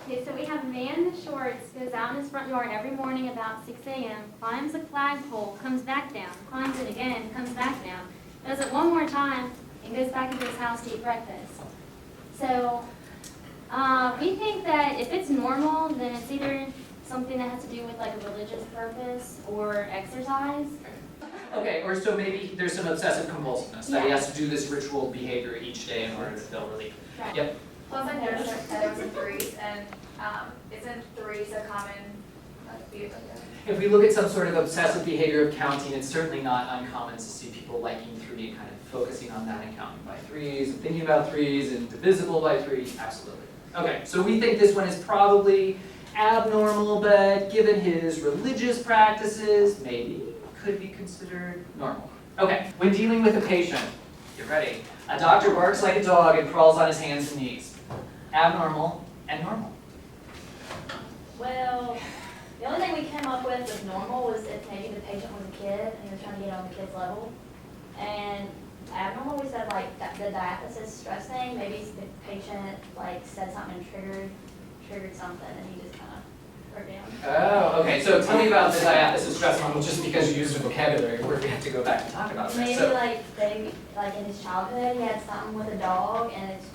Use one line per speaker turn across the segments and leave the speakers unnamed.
Okay, so we have a man in shorts, goes out in his front yard every morning about 6 a.m., climbs a flagpole, comes back down, climbs it again, comes back down, does it one more time, and goes back into his house to eat breakfast. So we think that if it's normal, then it's either something that has to do with like a religious purpose or exercise.
Okay, or so maybe there's some obsessive compulsiveness, that he
Yeah.
has to do this ritual behavior each day in order to feel relief.
Right.
Yep.
Plus, I noticed that it was in threes, and isn't threes a common view?
If we look at some sort of obsessive behavior of counting, it's certainly not uncommon to see people liking 3 and kind of focusing on that and counting by 3s and thinking about 3s and divisible by 3, absolutely. Okay, so we think this one is probably abnormal, but given his religious practices, maybe could be considered normal. Okay, when dealing with a patient, get ready. A doctor barks like a dog and crawls on his hands and knees. Abnormal and normal.
Well, the only thing we came up with was normal was if maybe the patient was a kid and he was trying to get on the kid's level. And abnormal, we said like the diathesis stress thing, maybe the patient like said something and triggered something and he just kind of broke down.
Oh, okay, so tell me about the diathesis stress model, just because you used a vocabulary word, we have to go back and talk about this.
Maybe
So,
like in his childhood, he had something with a dog and it's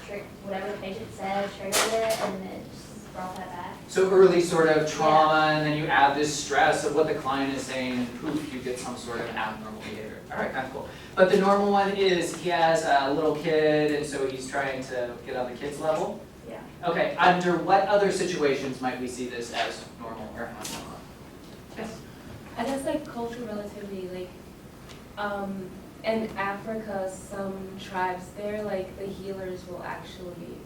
whatever the patient said triggered it and it just brought that back.
so early sort of trauma, and then you add this stress of what the client is saying, and poof, you get some sort of abnormal behavior. All right, kind of cool. But the normal one is he has a little kid, and so he's trying to get on the kid's level.
Yeah.
Okay, under what other situations might we see this as normal or abnormal? Yes.
I guess like cultural relativity, like in Africa, some tribes there, like the healers will actually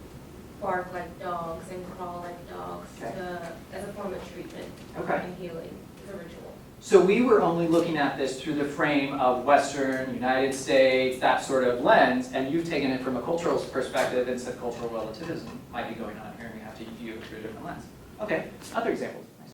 bark like dogs and crawl like dogs
Okay.
as a form of treatment
Okay.
and healing, as a ritual.
So we were only looking at this through the frame of Western, United States, that sort of lens, and you've taken it from a cultural perspective and said cultural relativism might be going on here, and we have to view it through a different lens. Okay, other examples?